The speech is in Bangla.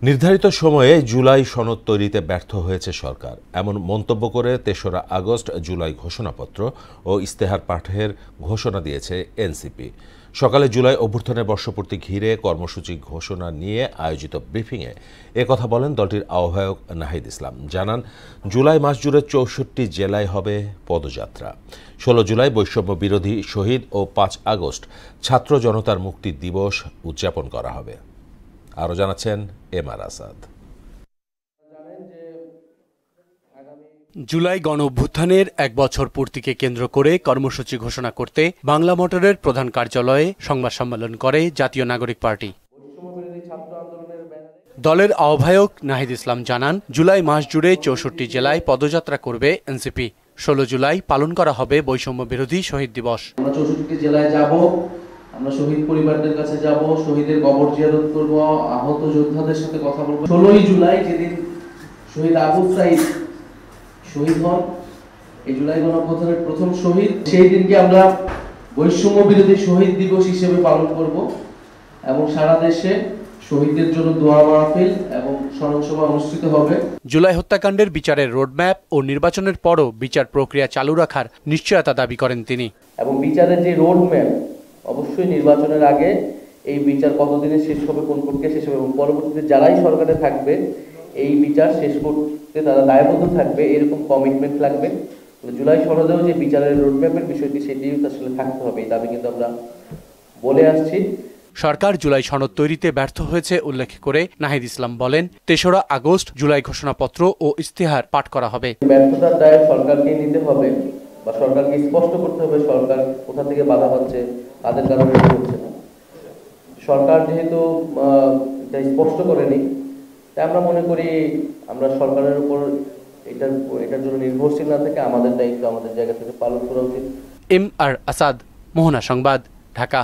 নির্ধারিত সময়ে জুলাই সনদ তৈরিতে ব্যর্থ হয়েছে সরকার, এমন মন্তব্য করে ৩রা আগস্ট জুলাই ঘোষণাপত্র ও ইশতেহার পাঠের ঘোষণা দিয়েছে এনসিপি। সকালে জুলাই অভ্যুত্থানের বর্ষপূর্তি ঘিরে কর্মসূচি ঘোষণা নিয়ে আয়োজিত ব্রিফিংয়ে একথা বলেন দলটির আহ্বায়ক নাহিদ ইসলাম। জানান, জুলাই মাস জুড়ে ৬৪ জেলায় হবে পদযাত্রা। ১৬ জুলাই বৈষম্য বিরোধী শহীদ ও ৫ আগস্ট ছাত্র জনতার মুক্তি দিবস উদযাপন করা হবে। আরও জানাচ্ছেন এমআর আসাদ। জুলাই গণ অভ্যুত্থানের ১ বছর পূর্তিকে কেন্দ্র করে কর্মসূচি ঘোষণা করতে বাংলা মোটরের প্রধান কার্যালয়ে সংবাদ সম্মেলন করে জাতীয় নাগরিক পার্টি। দলের আহ্বায়ক নাহিদ ইসলাম জানান, জুলাই মাস জুড়ে ৬৪ জেলায় পদযাত্রা করবে এনসিপি। ১৬ জুলাই পালন করা হবে বৈষম্য বিরোধী শহীদ দিবস। আমরা ৬৪ জেলায় যাব, আমরা শহীদ পরিবারদের কাছে যাব, শহীদের কবর জিয়ারত করব, আহত যোদ্ধাদের সাথে কথা বলবো। ১৬ জুলাই যেদিন শহীদ আবু সাঈদ শহীদ হন, এই জুলাই গণঅভ্যুত্থানের প্রথম শহীদ, সেই দিনকে আমরা বৈষম্য বিরোধী শহীদ দিবস হিসেবে পালন করব এবং সারা দেশে শহীদদের জন্য দোয়া মাহফিল এবং স্মরণ সভা অনুষ্ঠিত হবে। জুলাই হত্যাকাণ্ডের বিচারের রোডম্যাপ ও নির্বাচনের পরও বিচার প্রক্রিয়া চালু রাখার নিশ্চয়তা দাবি করেন তিনি। এবং বিচারের যে রোডম্যাপ, অবশ্যই নির্বাচনের আগে এই বিচার কতদিনে শেষ হবে, কোন প্রক্রিয়া শেষ হবে এবং পরবর্তীতে যারাই সরকারে থাকবে এই বিচার শেষ করতে তারা দায়বদ্ধ থাকবে, এরকম কমিটমেন্ট লাগবে। জুলাই সনদেও যে বিচারের রোডম্যাপের বিষয়টি, সেটিও আসলে থাকতে হবে, এই দাবি কিন্তু আমরা বলে আসছি। সরকার জুলাই সনদ তৈরিতে ব্যর্থ হয়েছে উল্লেখ করে নাহিদ ইসলাম বলেন, ৩রা আগস্ট জুলাই ঘোষণাপত্র ও ইশতেহার পাঠ করা হবে। ব্যর্থতার দায় সরকারকে নিতে হবে বা সরকারকে স্পষ্ট করতে হবে সরকার কোথা থেকে বাধা পাচ্ছে, তাদের কারণে হচ্ছে না। সরকার যেহেতু এটা স্পষ্ট করেনি, তাই আমরা মনে করি আমরা সরকারের উপর এটার জন্য নির্ভরশীল না থেকে আমাদের দায়িত্ব আমাদের জায়গা থেকে পালন করা উচিত। এমআর আসাদ, মোহনা সংবাদ, ঢাকা।